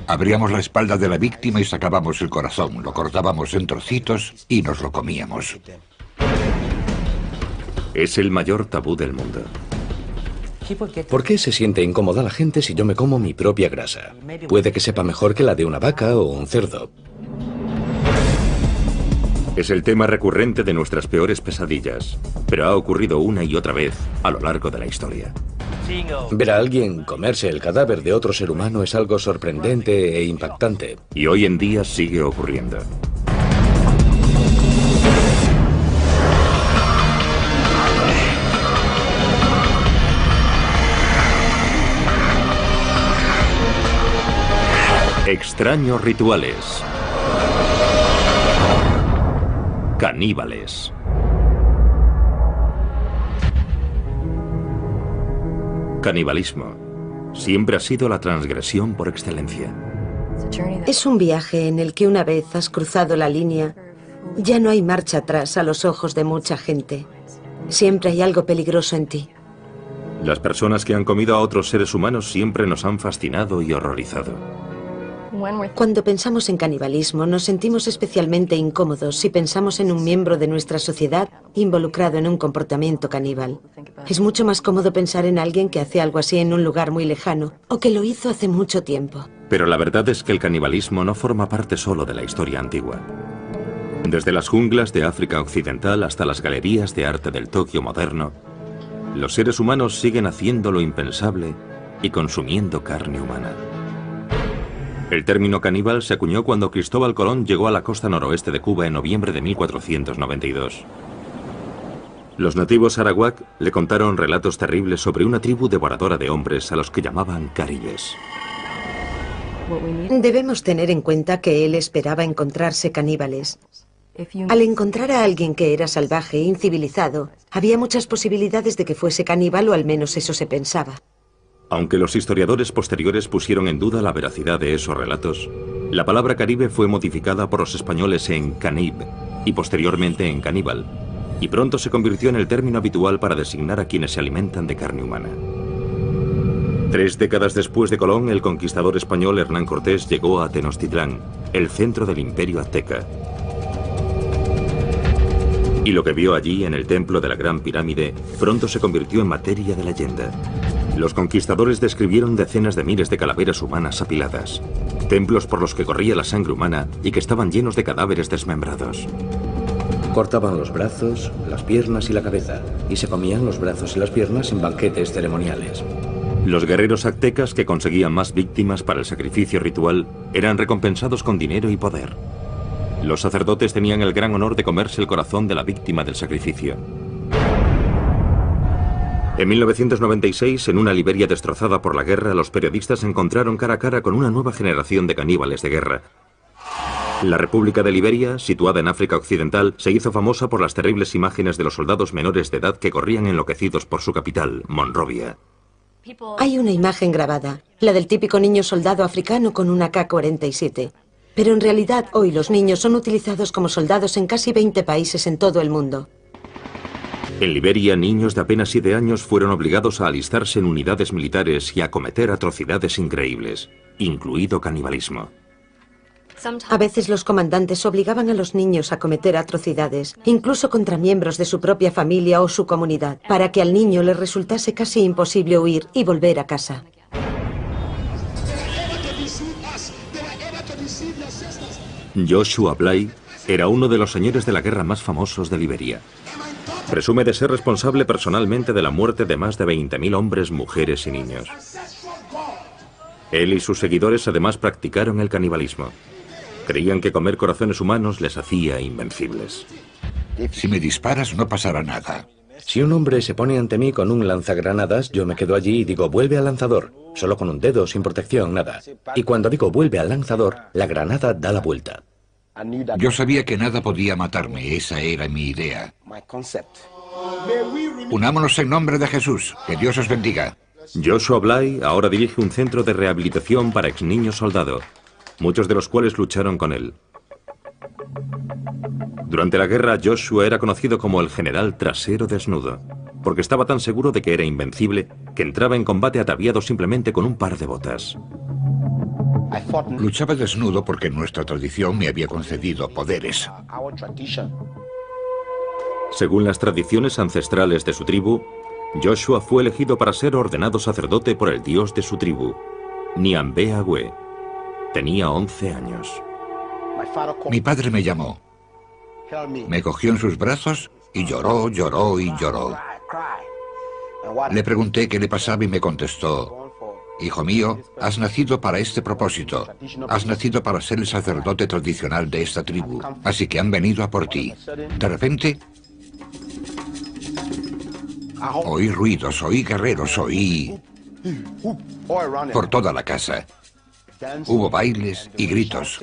Abríamos la espalda de la víctima y sacábamos el corazón, lo cortábamos en trocitos y nos lo comíamos. Es el mayor tabú del mundo. ¿Por qué se siente incómoda la gente si yo me como mi propia grasa? Puede que sepa mejor que la de una vaca o un cerdo. Es el tema recurrente de nuestras peores pesadillas, pero ha ocurrido una y otra vez a lo largo de la historia. Ver a alguien comerse el cadáver de otro ser humano es algo sorprendente e impactante. Y hoy en día sigue ocurriendo. Extraños rituales. Caníbales. Canibalismo siempre ha sido la transgresión por excelencia. Es un viaje en el que una vez has cruzado la línea, ya no hay marcha atrás a los ojos de mucha gente. Siempre hay algo peligroso en ti. Las personas que han comido a otros seres humanos siempre nos han fascinado y horrorizado. Cuando pensamos en canibalismo, nos sentimos especialmente incómodos si pensamos en un miembro de nuestra sociedad involucrado en un comportamiento caníbal. Es mucho más cómodo pensar en alguien que hace algo así en un lugar muy lejano o que lo hizo hace mucho tiempo. Pero la verdad es que el canibalismo no forma parte solo de la historia antigua. Desde las junglas de África Occidental hasta las galerías de arte del Tokio moderno, los seres humanos siguen haciendo lo impensable y consumiendo carne humana. El término caníbal se acuñó cuando Cristóbal Colón llegó a la costa noroeste de Cuba en noviembre de 1492. Los nativos arawak le contaron relatos terribles sobre una tribu devoradora de hombres a los que llamaban caribes. Debemos tener en cuenta que él esperaba encontrarse caníbales. Al encontrar a alguien que era salvaje e incivilizado, había muchas posibilidades de que fuese caníbal o al menos eso se pensaba. Aunque los historiadores posteriores pusieron en duda la veracidad de esos relatos, la palabra caribe fue modificada por los españoles en canib y posteriormente en caníbal, y pronto se convirtió en el término habitual para designar a quienes se alimentan de carne humana. 3 décadas después de Colón, el conquistador español Hernán Cortés llegó a Tenochtitlán, el centro del imperio azteca. Y lo que vio allí en el templo de la Gran Pirámide pronto se convirtió en materia de leyenda. Los conquistadores describieron decenas de miles de calaveras humanas apiladas, templos por los que corría la sangre humana y que estaban llenos de cadáveres desmembrados. Cortaban los brazos, las piernas y la cabeza, y se comían los brazos y las piernas en banquetes ceremoniales. Los guerreros aztecas que conseguían más víctimas para el sacrificio ritual eran recompensados con dinero y poder. Los sacerdotes tenían el gran honor de comerse el corazón de la víctima del sacrificio. En 1996, en una Liberia destrozada por la guerra, los periodistas se encontraron cara a cara con una nueva generación de caníbales de guerra. La República de Liberia, situada en África Occidental, se hizo famosa por las terribles imágenes de los soldados menores de edad que corrían enloquecidos por su capital, Monrovia. Hay una imagen grabada, la del típico niño soldado africano con una AK-47. Pero en realidad hoy los niños son utilizados como soldados en casi 20 países en todo el mundo. En Liberia, niños de apenas 7 años fueron obligados a alistarse en unidades militares y a cometer atrocidades increíbles, incluido canibalismo. A veces los comandantes obligaban a los niños a cometer atrocidades, incluso contra miembros de su propia familia o su comunidad, para que al niño le resultase casi imposible huir y volver a casa. Joshua Bly era uno de los señores de la guerra más famosos de Liberia. Presume de ser responsable personalmente de la muerte de más de 20.000 hombres, mujeres y niños. Él y sus seguidores además practicaron el canibalismo. Creían que comer corazones humanos les hacía invencibles. Si me disparas no pasará nada. Si un hombre se pone ante mí con un lanzagranadas, yo me quedo allí y digo, vuelve al lanzador, solo con un dedo, sin protección, nada. Y cuando digo vuelve al lanzador, la granada da la vuelta. Yo sabía que nada podía matarme, esa era mi idea. Unámonos en nombre de Jesús, que Dios os bendiga. Joshua Bly ahora dirige un centro de rehabilitación para exniños soldado, muchos de los cuales lucharon con él. Durante la guerra, Joshua era conocido como el general trasero desnudo, porque estaba tan seguro de que era invencible que entraba en combate ataviado simplemente con un par de botas. Luchaba desnudo porque nuestra tradición me había concedido poderes. Según las tradiciones ancestrales de su tribu, Joshua fue elegido para ser ordenado sacerdote por el dios de su tribu, Nyambe Agwe. Tenía 11 años. Mi padre me llamó. Me cogió en sus brazos y lloró, lloró y lloró. Le pregunté qué le pasaba y me contestó: hijo mío, has nacido para este propósito. Has nacido para ser el sacerdote tradicional de esta tribu. Así que han venido a por ti. De repente, oí ruidos, oí guerreros, oí por toda la casa. Hubo bailes y gritos.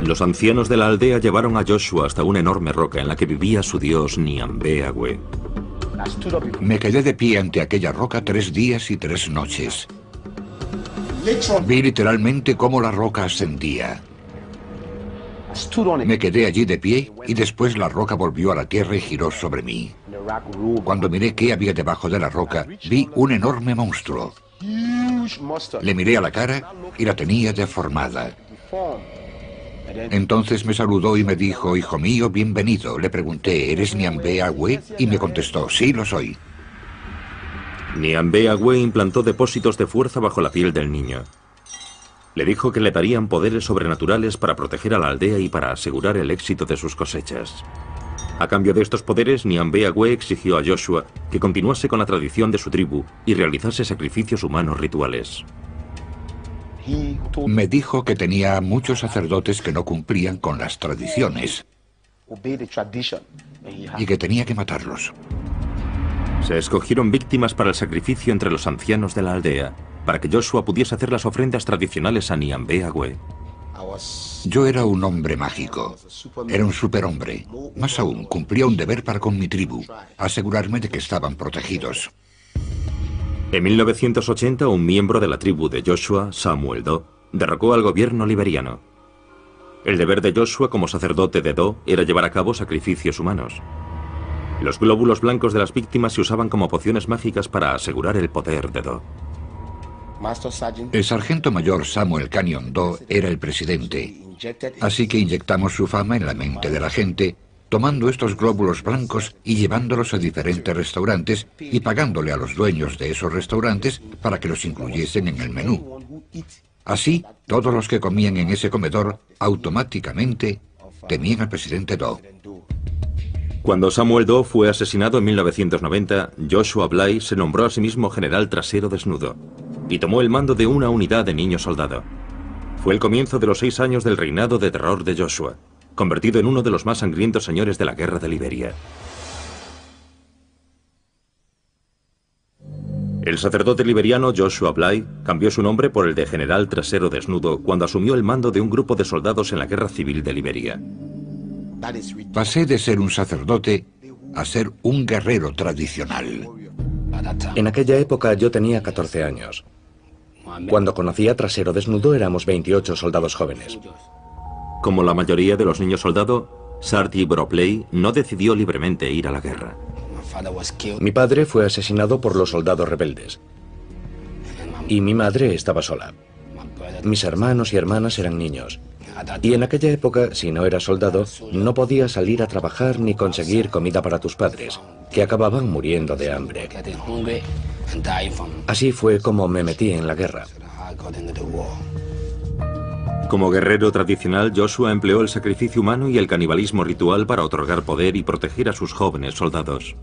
Los ancianos de la aldea llevaron a Joshua hasta una enorme roca en la que vivía su dios Nyambe Agwe. Me quedé de pie ante aquella roca 3 días y 3 noches. Vi literalmente cómo la roca ascendía. Me quedé allí de pie y después la roca volvió a la tierra y giró sobre mí. Cuando miré qué había debajo de la roca, vi un enorme monstruo. Le miré a la cara y la tenía deformada. Entonces me saludó y me dijo: hijo mío, bienvenido. Le pregunté: ¿eres Nyambe Agwe? Y me contestó: sí, lo soy. Nyambe Agwe implantó depósitos de fuerza bajo la piel del niño. Le dijo que le darían poderes sobrenaturales para proteger a la aldea y para asegurar el éxito de sus cosechas. A cambio de estos poderes, Nyambe Agwe exigió a Joshua que continuase con la tradición de su tribu y realizase sacrificios humanos rituales. Me dijo que tenía muchos sacerdotes que no cumplían con las tradiciones y que tenía que matarlos. Se escogieron víctimas para el sacrificio entre los ancianos de la aldea, para que Joshua pudiese hacer las ofrendas tradicionales a Nyambe Agwe. Yo era un hombre mágico. Era un superhombre. Más aún, cumplía un deber para con mi tribu: asegurarme de que estaban protegidos. En 1980, un miembro de la tribu de Joshua, Samuel Doe, derrocó al gobierno liberiano. El deber de Joshua como sacerdote de Doe era llevar a cabo sacrificios humanos. Los glóbulos blancos de las víctimas se usaban como pociones mágicas para asegurar el poder de Doe. El sargento mayor Samuel Canyon Doe era el presidente, así que inyectamos su fama en la mente de la gente, tomando estos glóbulos blancos y llevándolos a diferentes restaurantes y pagándole a los dueños de esos restaurantes para que los incluyesen en el menú. Así, todos los que comían en ese comedor automáticamente temían al presidente Doe. Cuando Samuel Doe fue asesinado en 1990, Joshua Bly se nombró a sí mismo general trasero desnudo y tomó el mando de una unidad de niño soldado. Fue el comienzo de los 6 años del reinado de terror de Joshua, convertido en uno de los más sangrientos señores de la guerra de Liberia. El sacerdote liberiano Joshua Bly cambió su nombre por el de general trasero desnudo cuando asumió el mando de un grupo de soldados en la guerra civil de Liberia. Pasé de ser un sacerdote a ser un guerrero tradicional. En aquella época yo tenía 14 años. Cuando conocí a Trasero Desnudo éramos 28 soldados jóvenes. Como la mayoría de los niños soldado, Sarti Bropley no decidió libremente ir a la guerra. Mi padre fue asesinado por los soldados rebeldes. Y mi madre estaba sola. Mis hermanos y hermanas eran niños. Y en aquella época, si no eras soldado, no podías salir a trabajar ni conseguir comida para tus padres, que acababan muriendo de hambre. Así fue como me metí en la guerra. Como guerrero tradicional, Joshua empleó el sacrificio humano y el canibalismo ritual para otorgar poder y proteger a sus jóvenes soldados.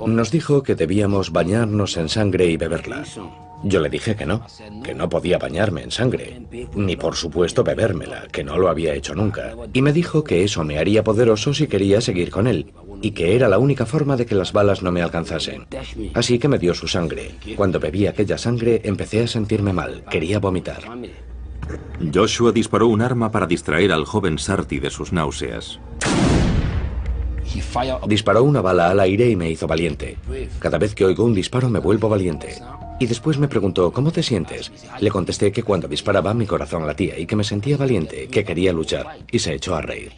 Nos dijo que debíamos bañarnos en sangre y beberla. Yo le dije que no podía bañarme en sangre, ni por supuesto bebérmela, que no lo había hecho nunca. Y me dijo que eso me haría poderoso si quería seguir con él, y que era la única forma de que las balas no me alcanzasen. Así que me dio su sangre. Cuando bebí aquella sangre empecé a sentirme mal, quería vomitar. Joshua disparó un arma para distraer al joven Sarti de sus náuseas. Disparó una bala al aire y me hizo valiente. Cada vez que oigo un disparo me vuelvo valiente. Y después me preguntó: ¿cómo te sientes? Le contesté que cuando disparaba mi corazón latía y que me sentía valiente, que quería luchar, y se echó a reír.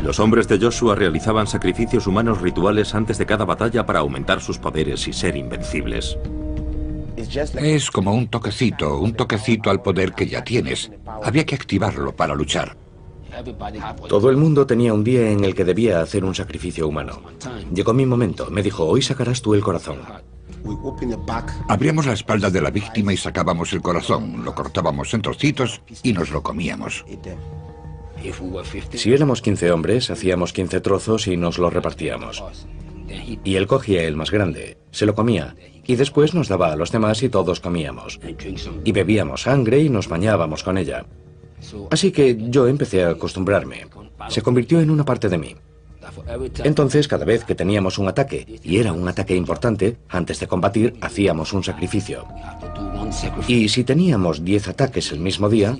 Los hombres de Joshua realizaban sacrificios humanos rituales antes de cada batalla para aumentar sus poderes y ser invencibles. Es como un toquecito al poder que ya tienes. Había que activarlo para luchar. Todo el mundo tenía un día en el que debía hacer un sacrificio humano. Llegó mi momento. Me dijo, hoy sacarás tú el corazón. Abríamos la espalda de la víctima y sacábamos el corazón. Lo cortábamos en trocitos y nos lo comíamos. Si éramos 15 hombres, hacíamos 15 trozos y nos los repartíamos. Y él cogía el más grande, se lo comía, y después nos daba a los demás y todos comíamos. Y bebíamos sangre y nos bañábamos con ella. Así que yo empecé a acostumbrarme. Se convirtió en una parte de mí. Entonces, cada vez que teníamos un ataque, y era un ataque importante, antes de combatir, hacíamos un sacrificio. Y si teníamos 10 ataques el mismo día,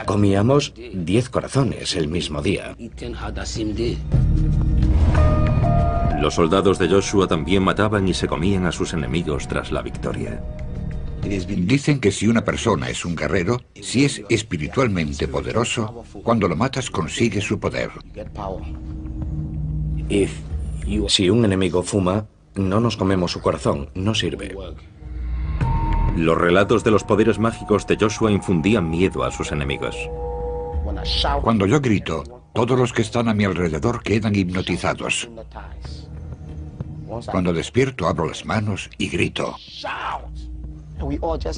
comíamos 10 corazones el mismo día. Los soldados de Joshua también mataban y se comían a sus enemigos tras la victoria. Dicen que si una persona es un guerrero, si es espiritualmente poderoso, cuando lo matas consigue su poder. Si un enemigo fuma, no nos comemos su corazón, no sirve. Los relatos de los poderes mágicos de Joshua infundían miedo a sus enemigos. Cuando yo grito, todos los que están a mi alrededor quedan hipnotizados. Cuando despierto, abro las manos y grito.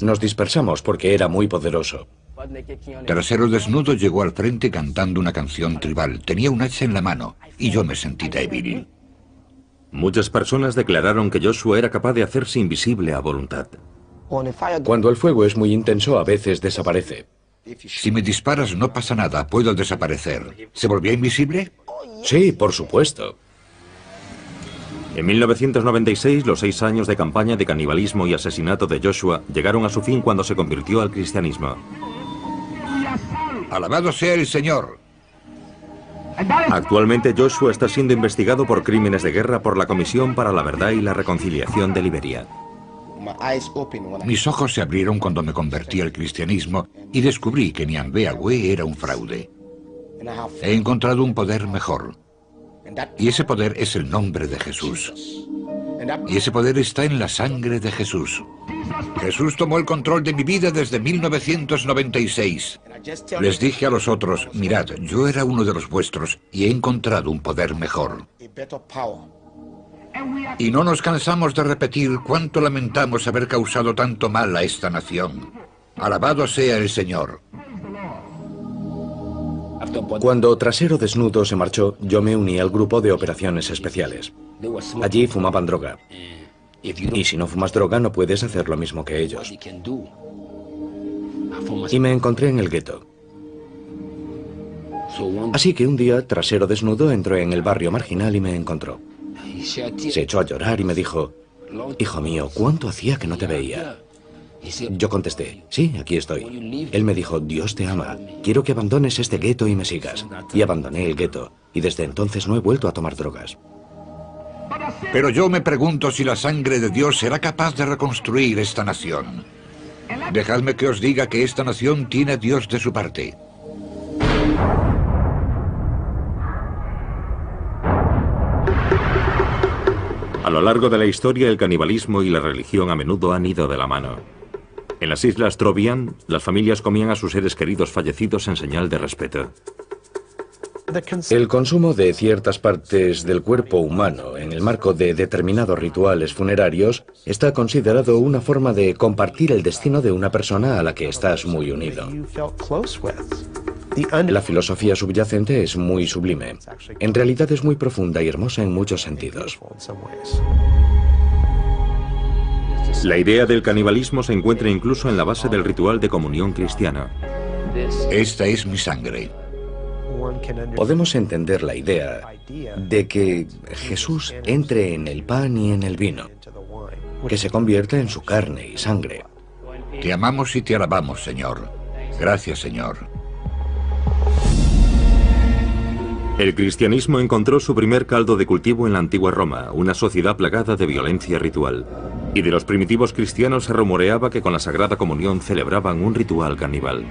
Nos dispersamos porque era muy poderoso. Trasero Desnudo llegó al frente cantando una canción tribal. Tenía un hacha en la mano y yo me sentí débil. Muchas personas declararon que Joshua era capaz de hacerse invisible a voluntad. Cuando el fuego es muy intenso, a veces desaparece. Si me disparas no pasa nada, puedo desaparecer. ¿Se volvió invisible? Sí, por supuesto. En 1996, los 6 años de campaña de canibalismo y asesinato de Joshua llegaron a su fin cuando se convirtió al cristianismo. ¡Alabado sea el Señor! Actualmente Joshua está siendo investigado por crímenes de guerra por la Comisión para la Verdad y la Reconciliación de Liberia. Mis ojos se abrieron cuando me convertí al cristianismo y descubrí que Nyambe era un fraude. He encontrado un poder mejor. Y ese poder es el nombre de Jesús. Y ese poder está en la sangre de Jesús. Jesús tomó el control de mi vida desde 1996. Les dije a los otros, mirad, yo era uno de los vuestros y he encontrado un poder mejor. Y no nos cansamos de repetir cuánto lamentamos haber causado tanto mal a esta nación. Alabado sea el Señor. Cuando Trasero Desnudo se marchó, yo me uní al grupo de operaciones especiales. Allí fumaban droga. Y si no fumas droga, no puedes hacer lo mismo que ellos. Y me encontré en el gueto. Así que un día, Trasero Desnudo entró en el barrio marginal y me encontró. Se echó a llorar y me dijo, hijo mío, ¿cuánto hacía que no te veía? Yo contesté, sí, aquí estoy. Él me dijo, Dios te ama, quiero que abandones este gueto y me sigas. Y abandoné el gueto, y desde entonces no he vuelto a tomar drogas. Pero yo me pregunto si la sangre de Dios será capaz de reconstruir esta nación. Dejadme que os diga que esta nación tiene a Dios de su parte. A lo largo de la historia, el canibalismo y la religión a menudo han ido de la mano. En las islas Trobriand, las familias comían a sus seres queridos fallecidos en señal de respeto. El consumo de ciertas partes del cuerpo humano en el marco de determinados rituales funerarios está considerado una forma de compartir el destino de una persona a la que estás muy unido. La filosofía subyacente es muy sublime. En realidad es muy profunda y hermosa en muchos sentidos. La idea del canibalismo se encuentra incluso en la base del ritual de comunión cristiano. Esta es mi sangre. Podemos entender la idea de que Jesús entre en el pan y en el vino, que se convierta en su carne y sangre. Te amamos y te alabamos, Señor. Gracias, Señor. El cristianismo encontró su primer caldo de cultivo en la antigua Roma, una sociedad plagada de violencia ritual. Y de los primitivos cristianos se rumoreaba que con la Sagrada Comunión celebraban un ritual caníbal.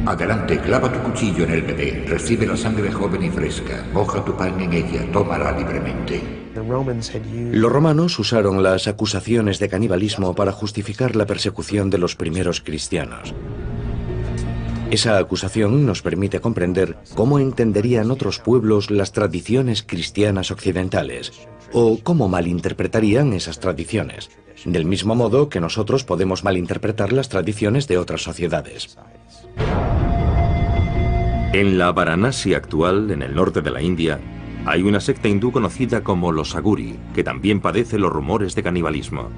Adelante, clava tu cuchillo en el bebé, recibe la sangre joven y fresca, moja tu pan en ella, tómala libremente. Los romanos usaron las acusaciones de canibalismo para justificar la persecución de los primeros cristianos. Esa acusación nos permite comprender cómo entenderían otros pueblos las tradiciones cristianas occidentales, o cómo malinterpretarían esas tradiciones, del mismo modo que nosotros podemos malinterpretar las tradiciones de otras sociedades. En la Varanasi actual, en el norte de la India, hay una secta hindú conocida como los Aguri, que también padece los rumores de canibalismo.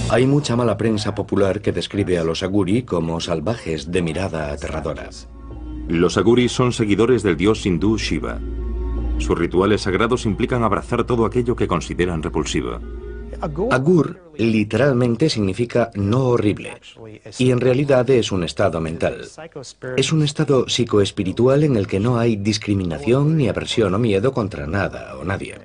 Hay mucha mala prensa popular que describe a los Aguri como salvajes de mirada aterradora. Los Aguri son seguidores del dios hindú Shiva. Sus rituales sagrados implican abrazar todo aquello que consideran repulsivo. Agur literalmente significa no horrible, y en realidad es un estado mental. Es un estado psicoespiritual en el que no hay discriminación ni aversión o miedo contra nada o nadie.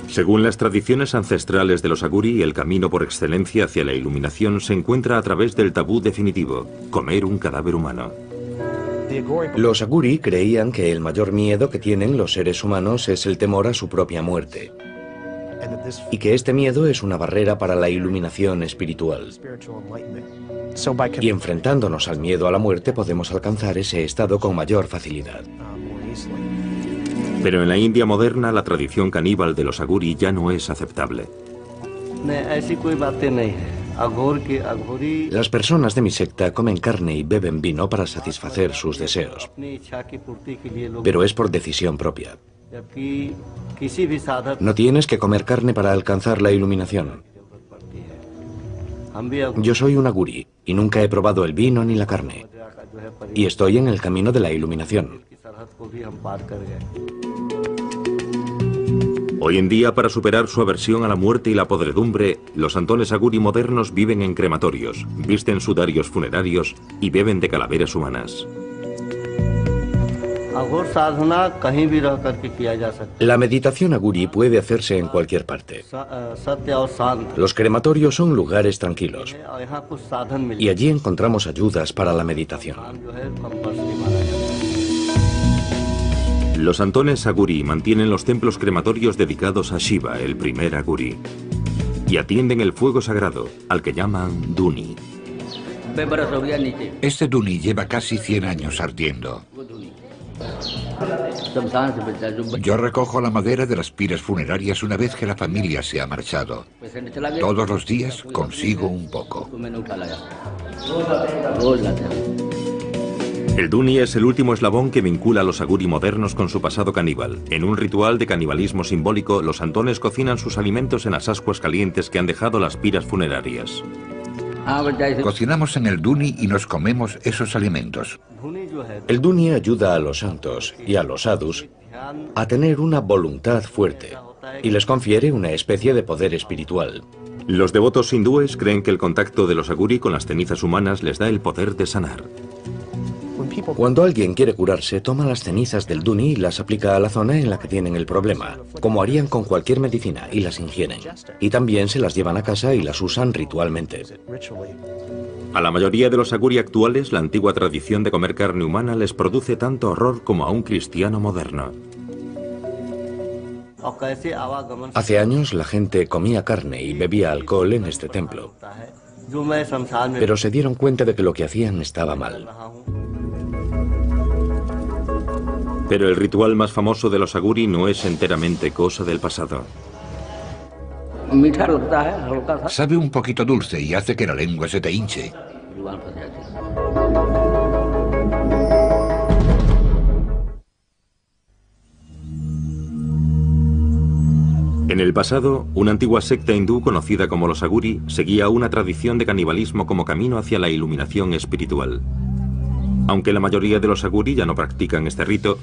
Según las tradiciones ancestrales de los Aguri, el camino por excelencia hacia la iluminación se encuentra a través del tabú definitivo, comer un cadáver humano. Los Aguri creían que el mayor miedo que tienen los seres humanos es el temor a su propia muerte, y que este miedo es una barrera para la iluminación espiritual. Y enfrentándonos al miedo a la muerte podemos alcanzar ese estado con mayor facilidad. Pero en la India moderna la tradición caníbal de los Aguri ya no es aceptable. Las personas de mi secta comen carne y beben vino para satisfacer sus deseos, pero es por decisión propia. No tienes que comer carne para alcanzar la iluminación. Yo soy un Aguri y nunca he probado el vino ni la carne, y estoy en el camino de la iluminación. Hoy en día, para superar su aversión a la muerte y la podredumbre, los santones Aguri modernos viven en crematorios, visten sudarios funerarios y beben de calaveras humanas. La meditación Aguri puede hacerse en cualquier parte. Los crematorios son lugares tranquilos, y allí encontramos ayudas para la meditación. Los santones Aguri mantienen los templos crematorios dedicados a Shiva, el primer Aguri, y atienden el fuego sagrado, al que llaman Duni. Este Duni lleva casi 100 años ardiendo. Yo recojo la madera de las piras funerarias una vez que la familia se ha marchado. Todos los días consigo un poco. El Duni es el último eslabón que vincula a los Aguri modernos con su pasado caníbal. En un ritual de canibalismo simbólico, los santones cocinan sus alimentos en las ascuas calientes que han dejado las piras funerarias. Cocinamos en el Duni y nos comemos esos alimentos. El Duni ayuda a los santos y a los sadhus a tener una voluntad fuerte y les confiere una especie de poder espiritual. Los devotos hindúes creen que el contacto de los Aguri con las cenizas humanas les da el poder de sanar. Cuando alguien quiere curarse, toma las cenizas del Duni y las aplica a la zona en la que tienen el problema, como harían con cualquier medicina, y las ingieren. Y también se las llevan a casa y las usan ritualmente. A la mayoría de los Aguri actuales, la antigua tradición de comer carne humana les produce tanto horror como a un cristiano moderno. Hace años la gente comía carne y bebía alcohol en este templo, pero se dieron cuenta de que lo que hacían estaba mal. Pero el ritual más famoso de los Aguri no es enteramente cosa del pasado. Sabe un poquito dulce y hace que la lengua se te hinche. En el pasado, una antigua secta hindú conocida como los Aguri seguía una tradición de canibalismo como camino hacia la iluminación espiritual. Aunque la mayoría de los Aguri ya no practican este rito,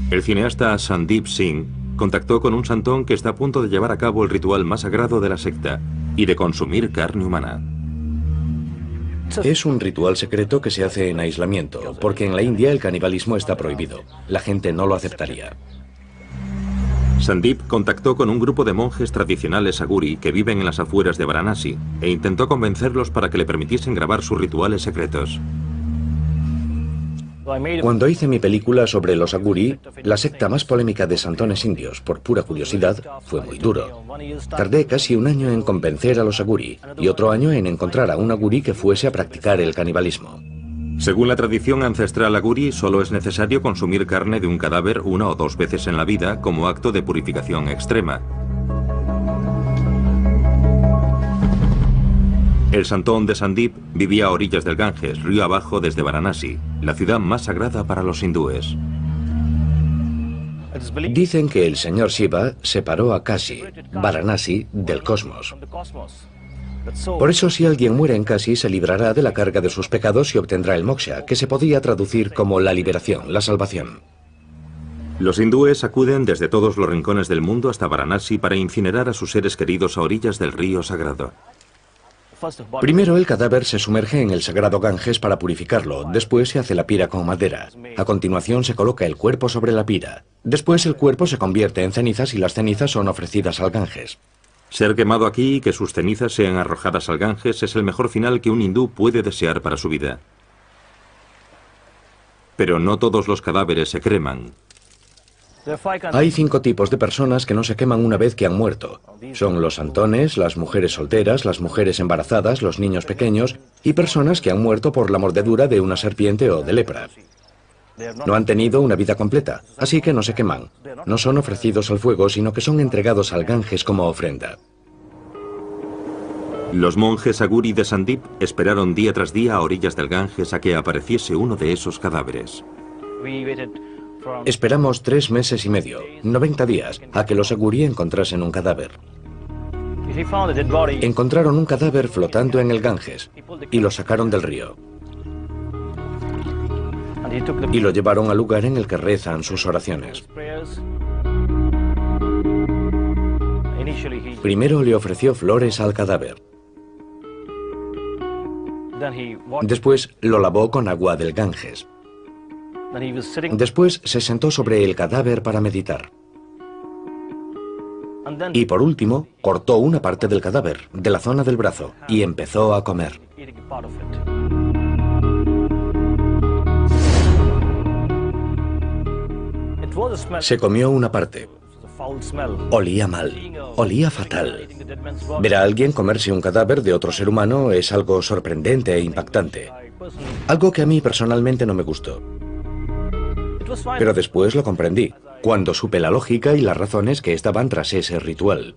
el cineasta Sandeep Singh contactó con un santón que está a punto de llevar a cabo el ritual más sagrado de la secta y de consumir carne humana. Es un ritual secreto que se hace en aislamiento, porque en la India el canibalismo está prohibido. La gente no lo aceptaría. Sandeep contactó con un grupo de monjes tradicionales aguri que viven en las afueras de Varanasi e intentó convencerlos para que le permitiesen grabar sus rituales secretos. Cuando hice mi película sobre los aguri, la secta más polémica de santones indios, por pura curiosidad, fue muy duro. Tardé casi un año en convencer a los aguri y otro año en encontrar a un aguri que fuese a practicar el canibalismo. Según la tradición ancestral aguri, solo es necesario consumir carne de un cadáver 1 o 2 veces en la vida como acto de purificación extrema. El santón de Sandeep vivía a orillas del Ganges, río abajo desde Varanasi, la ciudad más sagrada para los hindúes. Dicen que el señor Shiva separó a Kashi, Varanasi, del cosmos. Por eso, si alguien muere en Kashi, se librará de la carga de sus pecados y obtendrá el moksha, que se podría traducir como la liberación, la salvación. Los hindúes acuden desde todos los rincones del mundo hasta Varanasi para incinerar a sus seres queridos a orillas del río sagrado. Primero el cadáver se sumerge en el sagrado Ganges para purificarlo, después se hace la pira con madera. A continuación se coloca el cuerpo sobre la pira. Después el cuerpo se convierte en cenizas y las cenizas son ofrecidas al Ganges. Ser quemado aquí y que sus cenizas sean arrojadas al Ganges es el mejor final que un hindú puede desear para su vida. Pero no todos los cadáveres se creman. Hay 5 tipos de personas que no se queman una vez que han muerto. Son los santones, las mujeres solteras, las mujeres embarazadas, los niños pequeños y personas que han muerto por la mordedura de una serpiente o de lepra. No han tenido una vida completa, así que no se queman. No son ofrecidos al fuego, sino que son entregados al Ganges como ofrenda. Los monjes aguri de Sandeep esperaron día tras día a orillas del Ganges a que apareciese uno de esos cadáveres. Esperamos 3 meses y medio, 90 días, a que los aguri encontrasen un cadáver. Encontraron un cadáver flotando en el Ganges y lo sacaron del río. Y lo llevaron al lugar en el que rezan sus oraciones. Primero le ofreció flores al cadáver. Después lo lavó con agua del Ganges. Después se sentó sobre el cadáver para meditar. Y por último, cortó una parte del cadáver, de la zona del brazo, y empezó a comer. Se comió una parte. Olía mal, olía fatal. Ver a alguien comerse un cadáver de otro ser humano es algo sorprendente e impactante. Algo que a mí personalmente no me gustó. Pero después lo comprendí, cuando supe la lógica y las razones que estaban tras ese ritual.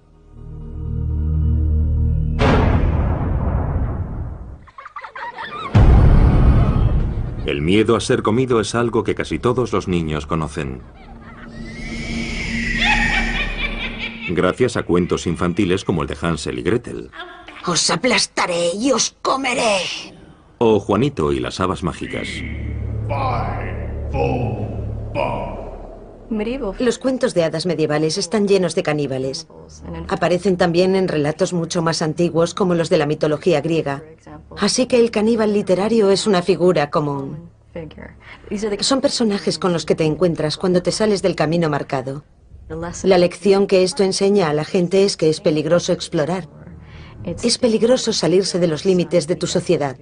El miedo a ser comido es algo que casi todos los niños conocen. Gracias a cuentos infantiles como el de Hansel y Gretel. Os aplastaré y os comeré. O Juanito y las habas mágicas. Los cuentos de hadas medievales están llenos de caníbales. Aparecen también en relatos mucho más antiguos como los de la mitología griega. Así que el caníbal literario es una figura común. Son personajes con los que te encuentras cuando te sales del camino marcado. La lección que esto enseña a la gente es que es peligroso explorar. Es peligroso salirse de los límites de tu sociedad.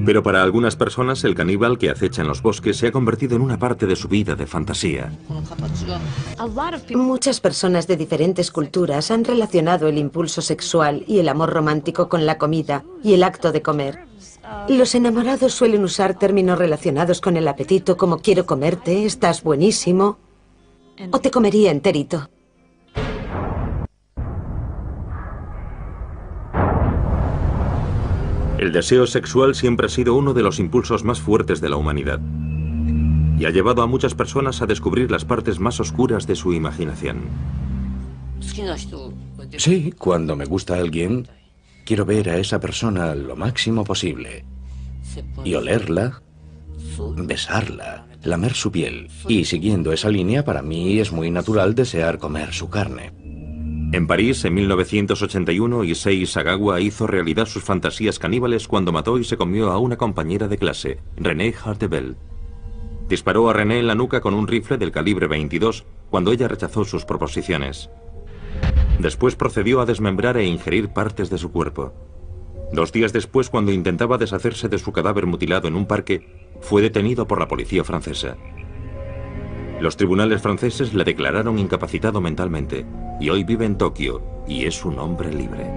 Pero para algunas personas el caníbal que acecha en los bosques se ha convertido en una parte de su vida de fantasía. Muchas personas de diferentes culturas han relacionado el impulso sexual y el amor romántico con la comida y el acto de comer. Los enamorados suelen usar términos relacionados con el apetito como quiero comerte, estás buenísimo, o te comería enterito. El deseo sexual siempre ha sido uno de los impulsos más fuertes de la humanidad y ha llevado a muchas personas a descubrir las partes más oscuras de su imaginación. Sí, cuando me gusta alguien, quiero ver a esa persona lo máximo posible y olerla, besarla, lamer su piel. Y siguiendo esa línea, para mí es muy natural desear comer su carne. En París, en 1981, Issei Sagawa hizo realidad sus fantasías caníbales cuando mató y se comió a una compañera de clase, Renée Hartebel. Disparó a René en la nuca con un rifle del calibre 22 cuando ella rechazó sus proposiciones. Después procedió a desmembrar e ingerir partes de su cuerpo. 2 días después, cuando intentaba deshacerse de su cadáver mutilado en un parque, fue detenido por la policía francesa. Los tribunales franceses le declararon incapacitado mentalmente y hoy vive en Tokio y es un hombre libre.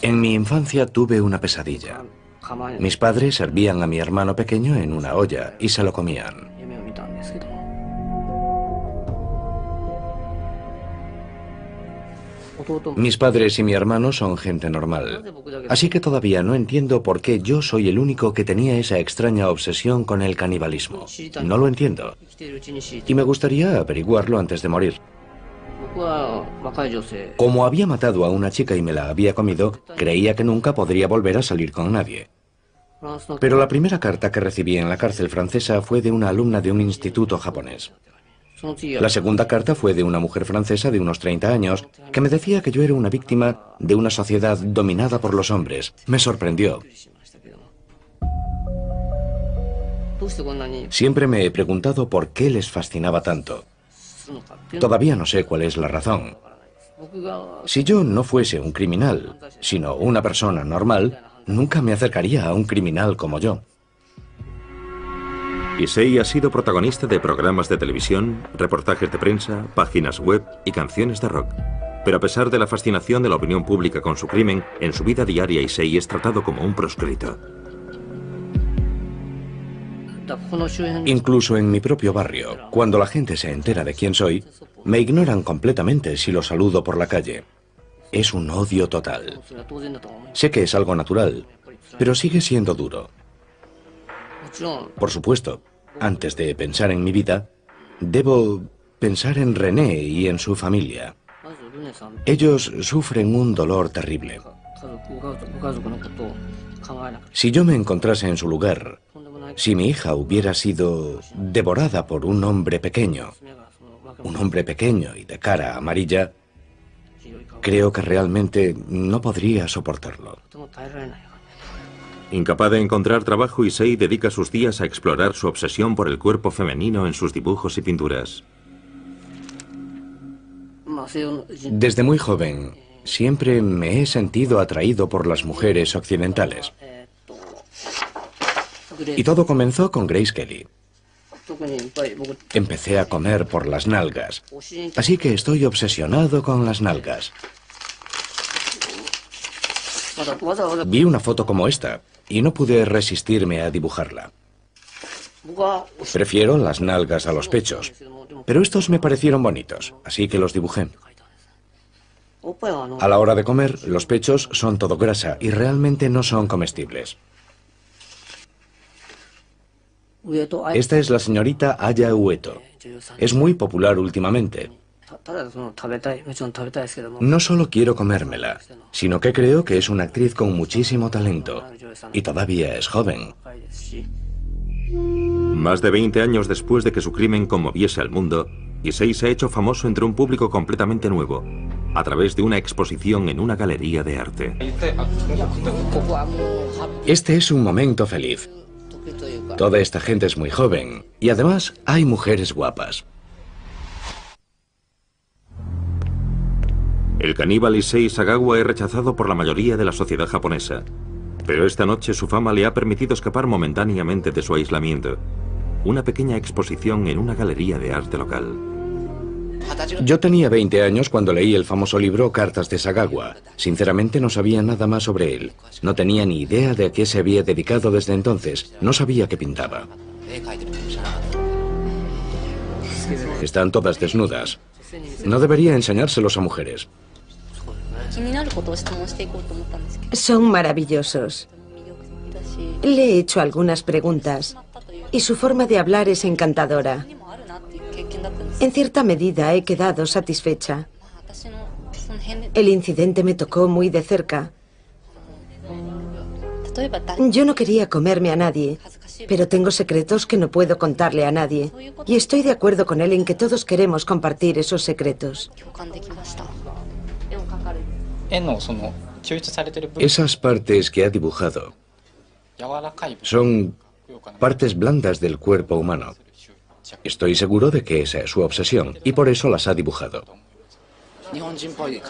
En mi infancia tuve una pesadilla. Mis padres servían a mi hermano pequeño en una olla y se lo comían. Mis padres y mi hermano son gente normal, así que todavía no entiendo por qué yo soy el único que tenía esa extraña obsesión con el canibalismo. No lo entiendo. Y me gustaría averiguarlo antes de morir. Como había matado a una chica y me la había comido, creía que nunca podría volver a salir con nadie. Pero la primera carta que recibí en la cárcel francesa fue de una alumna de un instituto japonés. La segunda carta fue de una mujer francesa de unos 30 años que me decía que yo era una víctima de una sociedad dominada por los hombres. Me sorprendió. Siempre me he preguntado por qué les fascinaba tanto. Todavía no sé cuál es la razón. Si yo no fuese un criminal, sino una persona normal, nunca me acercaría a un criminal como yo. Issei ha sido protagonista de programas de televisión, reportajes de prensa, páginas web y canciones de rock. Pero a pesar de la fascinación de la opinión pública con su crimen, en su vida diaria Issei es tratado como un proscrito. Incluso en mi propio barrio, cuando la gente se entera de quién soy, me ignoran completamente si los saludo por la calle. Es un odio total. Sé que es algo natural, pero sigue siendo duro. Por supuesto, antes de pensar en mi vida, debo pensar en René y en su familia. Ellos sufren un dolor terrible. Si yo me encontrase en su lugar, si mi hija hubiera sido devorada por un hombre pequeño y de cara amarilla, creo que realmente no podría soportarlo. Incapaz de encontrar trabajo, Issei dedica sus días a explorar su obsesión por el cuerpo femenino en sus dibujos y pinturas. Desde muy joven, siempre me he sentido atraído por las mujeres occidentales. Y todo comenzó con Grace Kelly. Empecé a comer por las nalgas, así que estoy obsesionado con las nalgas. Vi una foto como esta y no pude resistirme a dibujarla. Prefiero las nalgas a los pechos, pero estos me parecieron bonitos, así que los dibujé. A la hora de comer, los pechos son todo grasa y realmente no son comestibles. Esta es la señorita Aya Ueto. Es muy popular últimamente. No solo quiero comérmela, sino que creo que es una actriz con muchísimo talento. Y todavía es joven. Más de 20 años después de que su crimen conmoviese al mundo, Issei se ha hecho famoso entre un público completamente nuevo, a través de una exposición en una galería de arte. Este es un momento feliz. Toda esta gente es muy joven y además hay mujeres guapas. El caníbal Issei Sagawa es rechazado por la mayoría de la sociedad japonesa, pero esta noche su fama le ha permitido escapar momentáneamente de su aislamiento. Una pequeña exposición en una galería de arte local. Yo tenía 20 años cuando leí el famoso libro Cartas de Sagawa. Sinceramente no sabía nada más sobre él. No tenía ni idea de a qué se había dedicado desde entonces. No sabía que pintaba. Están todas desnudas. No debería enseñárselos a mujeres. Son maravillosos. Le he hecho algunas preguntas y su forma de hablar es encantadora. En cierta medida he quedado satisfecha. El incidente me tocó muy de cerca. Yo no quería comerme a nadie, pero tengo secretos que no puedo contarle a nadie. Y estoy de acuerdo con él en que todos queremos compartir esos secretos. Esas partes que ha dibujado son partes blandas del cuerpo humano. Estoy seguro de que esa es su obsesión y por eso las ha dibujado.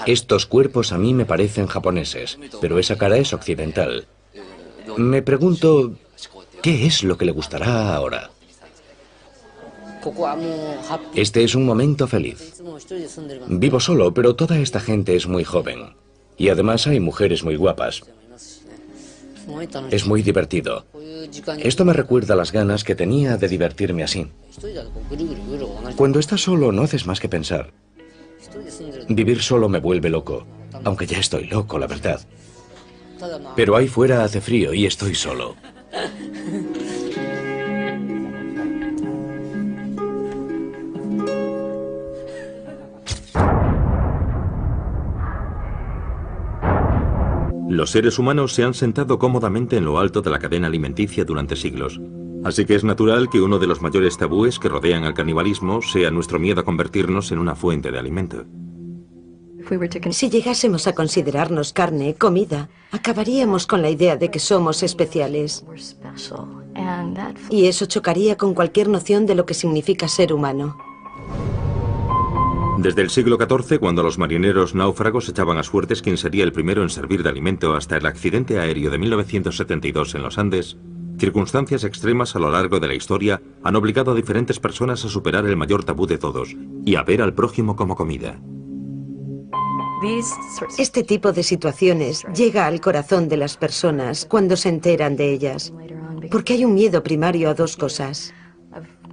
Estos cuerpos a mí me parecen japoneses, pero esa cara es occidental. Me pregunto, ¿qué es lo que le gustará ahora? Este es un momento feliz. Vivo solo, pero toda esta gente es muy joven. Y además hay mujeres muy guapas. Es muy divertido. Esto me recuerda las ganas que tenía de divertirme así. Cuando estás solo no haces más que pensar. Vivir solo me vuelve loco, aunque ya estoy loco, la verdad. Pero ahí fuera hace frío y estoy solo. Los seres humanos se han sentado cómodamente en lo alto de la cadena alimenticia durante siglos. Así que es natural que uno de los mayores tabúes que rodean al canibalismo sea nuestro miedo a convertirnos en una fuente de alimento. Si llegásemos a considerarnos carne, comida, acabaríamos con la idea de que somos especiales. Y eso chocaría con cualquier noción de lo que significa ser humano. Desde el siglo XIV, cuando los marineros náufragos echaban a suertes quién sería el primero en servir de alimento, hasta el accidente aéreo de 1972 en los Andes, circunstancias extremas a lo largo de la historia han obligado a diferentes personas a superar el mayor tabú de todos y a ver al prójimo como comida. Este tipo de situaciones llega al corazón de las personas cuando se enteran de ellas, porque hay un miedo primario a dos cosas.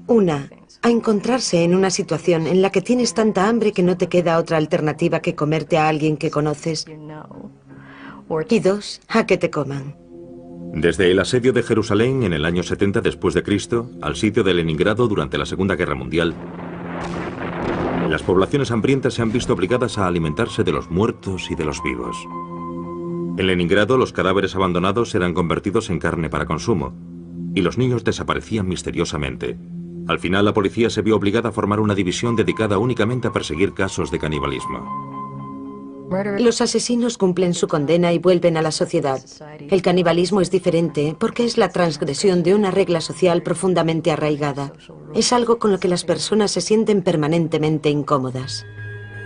Una, a encontrarse en una situación en la que tienes tanta hambre que no te queda otra alternativa que comerte a alguien que conoces. Y dos, a que te coman. Desde el asedio de Jerusalén en el año 70 después de Cristo al sitio de Leningrado durante la Segunda Guerra Mundial, las poblaciones hambrientas se han visto obligadas a alimentarse de los muertos y de los vivos. En Leningrado, los cadáveres abandonados eran convertidos en carne para consumo, y los niños desaparecían misteriosamente. Al final, la policía se vio obligada a formar una división dedicada únicamente a perseguir casos de canibalismo. Los asesinos cumplen su condena y vuelven a la sociedad. El canibalismo es diferente porque es la transgresión de una regla social profundamente arraigada. Es algo con lo que las personas se sienten permanentemente incómodas.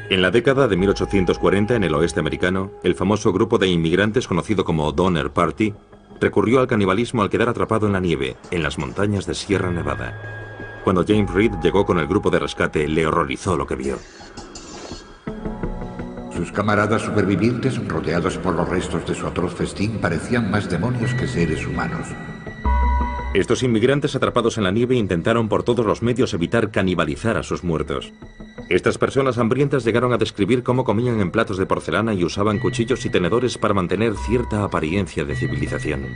En la década de 1840, en el oeste americano, el famoso grupo de inmigrantes conocido como Donner Party recurrió al canibalismo al quedar atrapado en la nieve, en las montañas de Sierra Nevada. Cuando James Reed llegó con el grupo de rescate, le horrorizó lo que vio. Sus camaradas supervivientes, rodeados por los restos de su atroz festín, parecían más demonios que seres humanos. Estos inmigrantes atrapados en la nieve intentaron por todos los medios evitar canibalizar a sus muertos. Estas personas hambrientas llegaron a describir cómo comían en platos de porcelana y usaban cuchillos y tenedores para mantener cierta apariencia de civilización.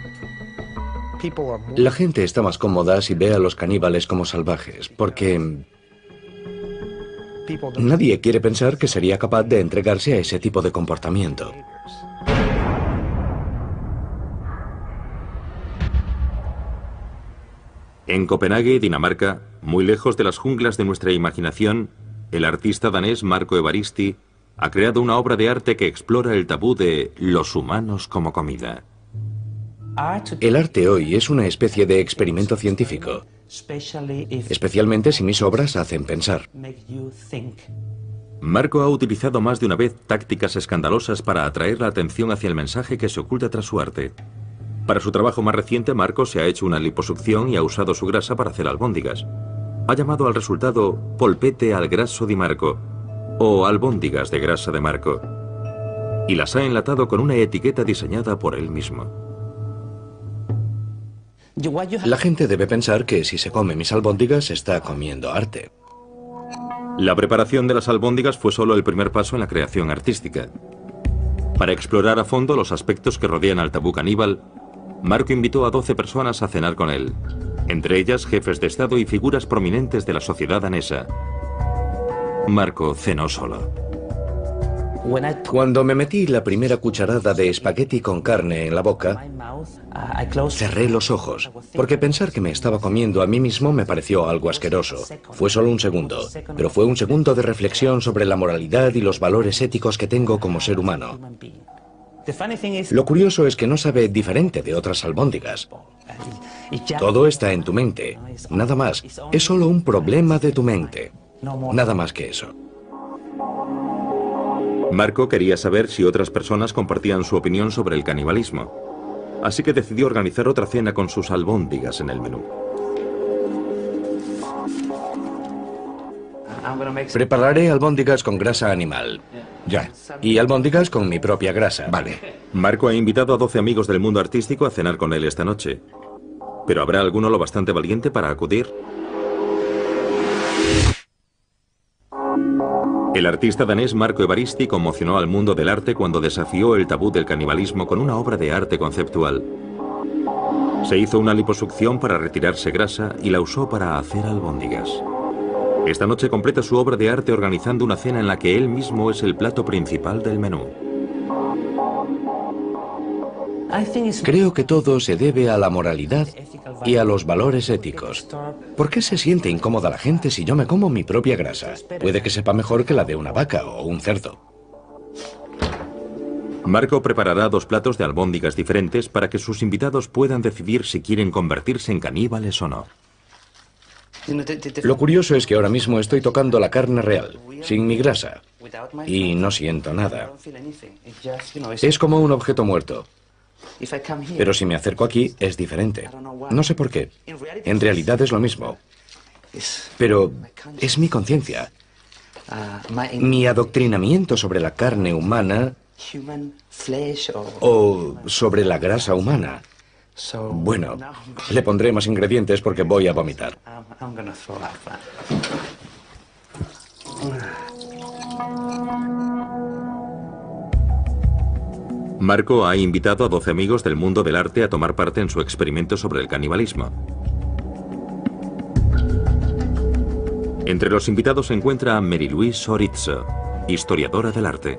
La gente está más cómoda si ve a los caníbales como salvajes, porque nadie quiere pensar que sería capaz de entregarse a ese tipo de comportamiento. En Copenhague, Dinamarca, muy lejos de las junglas de nuestra imaginación, el artista danés Marco Evaristi ha creado una obra de arte que explora el tabú de los humanos como comida. El arte hoy es una especie de experimento científico, especialmente si mis obras hacen pensar. Marco ha utilizado más de una vez tácticas escandalosas para atraer la atención hacia el mensaje que se oculta tras su arte. Para su trabajo más reciente, Marco se ha hecho una liposucción y ha usado su grasa para hacer albóndigas. Ha llamado al resultado polpette al grasso di Marco, o albóndigas de grasa de Marco, y las ha enlatado con una etiqueta diseñada por él mismo. La gente debe pensar que si se come mis albóndigas está comiendo arte. La preparación de las albóndigas fue solo el primer paso en la creación artística. Para explorar a fondo los aspectos que rodean al tabú caníbal, Marco invitó a 12 personas a cenar con él, entre ellas jefes de Estado y figuras prominentes de la sociedad danesa. Marco cenó solo. Cuando me metí la primera cucharada de espagueti con carne en la boca, cerré los ojos, porque pensar que me estaba comiendo a mí mismo me pareció algo asqueroso. Fue solo un segundo, pero fue un segundo de reflexión sobre la moralidad y los valores éticos que tengo como ser humano. Lo curioso es que no sabe diferente de otras albóndigas. Todo está en tu mente. Nada más. Es solo un problema de tu mente. Nada más que eso. Marco quería saber si otras personas compartían su opinión sobre el canibalismo. Así que decidió organizar otra cena con sus albóndigas en el menú. Prepararé albóndigas con grasa animal. Ya. Y albóndigas con mi propia grasa. Vale. Marco ha invitado a 12 amigos del mundo artístico a cenar con él esta noche. ¿Pero habrá alguno lo bastante valiente para acudir? El artista danés Marco Evaristi conmocionó al mundo del arte cuando desafió el tabú del canibalismo con una obra de arte conceptual. Se hizo una liposucción para retirarse grasa y la usó para hacer albóndigas. Esta noche completa su obra de arte organizando una cena en la que él mismo es el plato principal del menú. Creo que todo se debe a la moralidad y a los valores éticos. ¿Por qué se siente incómoda la gente si yo me como mi propia grasa? Puede que sepa mejor que la de una vaca o un cerdo. Marco preparará 2 platos de albóndigas diferentes para que sus invitados puedan decidir si quieren convertirse en caníbales o no. Lo curioso es que ahora mismo estoy tocando la carne real, sin mi grasa, y no siento nada. Es como un objeto muerto. Pero si me acerco aquí, es diferente. No sé por qué. En realidad es lo mismo. Pero es mi conciencia. Mi adoctrinamiento sobre la carne humana o sobre la grasa humana. Bueno, le pondré más ingredientes porque voy a vomitar. Marco ha invitado a 12 amigos del mundo del arte a tomar parte en su experimento sobre el canibalismo. Entre los invitados se encuentra a Mary-Louise Orizzo, historiadora del arte.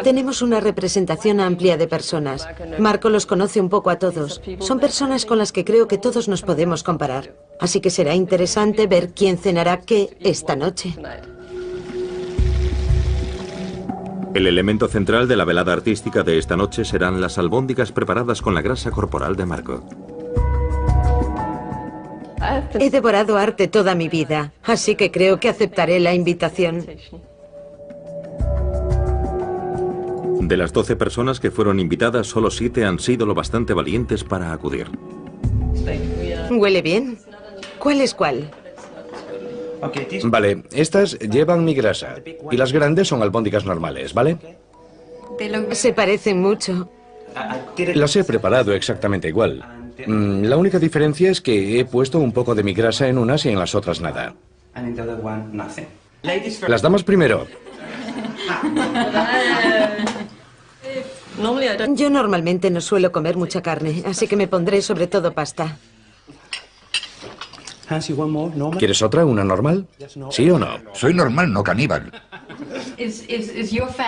Tenemos una representación amplia de personas. Marco los conoce un poco a todos. Son personas con las que creo que todos nos podemos comparar. Así que será interesante ver quién cenará qué esta noche. El elemento central de la velada artística de esta noche serán las albóndigas preparadas con la grasa corporal de Marco. He devorado arte toda mi vida, así que creo que aceptaré la invitación. De las 12 personas que fueron invitadas, solo 7 han sido lo bastante valientes para acudir. ¿Huele bien? ¿Cuál es cuál? Vale, estas llevan mi grasa y las grandes son albóndigas normales, ¿vale? Se parecen mucho. Las he preparado exactamente igual. La única diferencia es que he puesto un poco de mi grasa en unas y en las otras nada. Las damas primero. Yo normalmente no suelo comer mucha carne, así que me pondré sobre todo pasta. ¿Quieres otra, una normal? ¿Sí o no? Soy normal, no caníbal.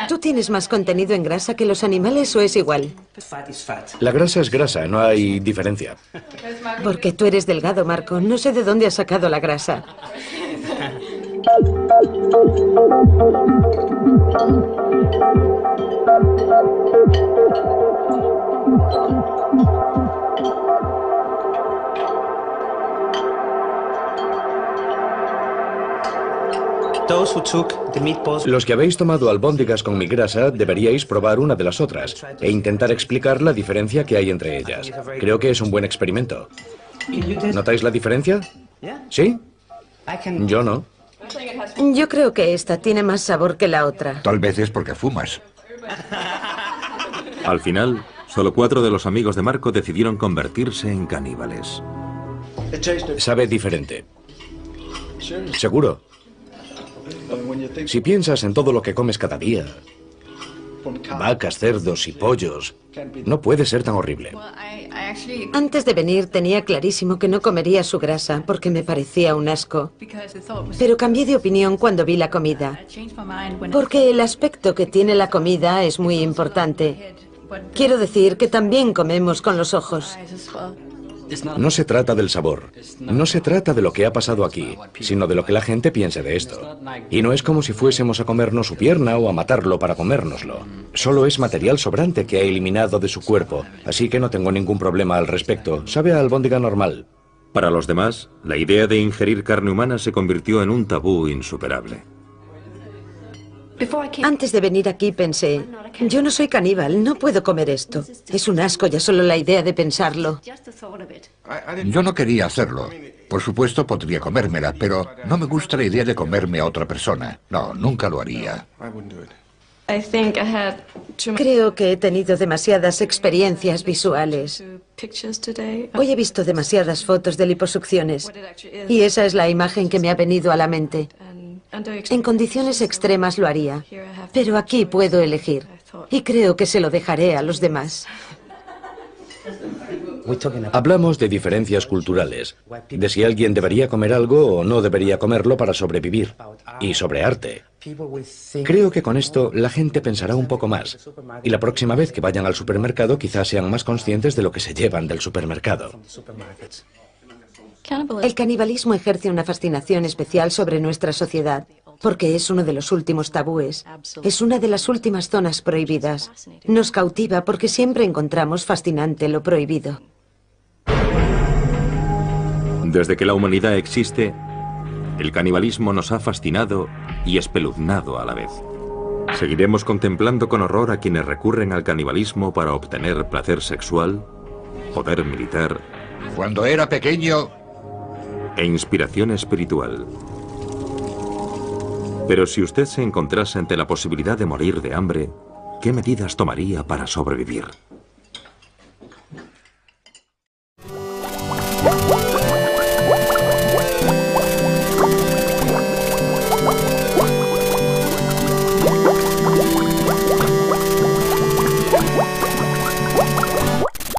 ¿Tú tienes más contenido en grasa que los animales o es igual? La grasa es grasa, no hay diferencia. Porque tú eres delgado, Marco. No sé de dónde has sacado la grasa. Los que habéis tomado albóndigas con mi grasa deberíais probar una de las otras e intentar explicar la diferencia que hay entre ellas. Creo que es un buen experimento. ¿Notáis la diferencia? ¿Sí? Yo no. Yo creo que esta tiene más sabor que la otra. Tal vez es porque fumas. Al final, solo 4 de los amigos de Marco decidieron convertirse en caníbales. Sabe diferente. ¿Seguro? Si piensas en todo lo que comes cada día, vacas, cerdos y pollos, no puede ser tan horrible. Antes de venir tenía clarísimo que no comería su grasa porque me parecía un asco. Pero cambié de opinión cuando vi la comida. Porque el aspecto que tiene la comida es muy importante. Quiero decir que también comemos con los ojos. No se trata del sabor, no se trata de lo que ha pasado aquí, sino de lo que la gente piense de esto. Y no es como si fuésemos a comernos su pierna o a matarlo para comérnoslo. Solo es material sobrante que ha eliminado de su cuerpo, así que no tengo ningún problema al respecto. Sabe a albóndiga normal. Para los demás, la idea de ingerir carne humana se convirtió en un tabú insuperable. Antes de venir aquí pensé, yo no soy caníbal, no puedo comer esto. Es un asco ya solo la idea de pensarlo. Yo no quería hacerlo. Por supuesto podría comérmela, pero no me gusta la idea de comerme a otra persona. No, nunca lo haría. Creo que he tenido demasiadas experiencias visuales. Hoy he visto demasiadas fotos de liposucciones y esa es la imagen que me ha venido a la mente. En condiciones extremas lo haría, pero aquí puedo elegir y creo que se lo dejaré a los demás. Hablamos de diferencias culturales, de si alguien debería comer algo o no debería comerlo para sobrevivir, y sobre arte. Creo que con esto la gente pensará un poco más, y la próxima vez que vayan al supermercado quizás sean más conscientes de lo que se llevan del supermercado. El canibalismo ejerce una fascinación especial sobre nuestra sociedad, porque es uno de los últimos tabúes. Es una de las últimas zonas prohibidas. Nos cautiva porque siempre encontramos fascinante lo prohibido. Desde que la humanidad existe, el canibalismo nos ha fascinado y espeluznado a la vez. ¿Seguiremos contemplando con horror a quienes recurren al canibalismo para obtener placer sexual, poder militar Cuando era pequeño, e inspiración espiritual? Pero si usted se encontrase ante la posibilidad de morir de hambre, ¿qué medidas tomaría para sobrevivir?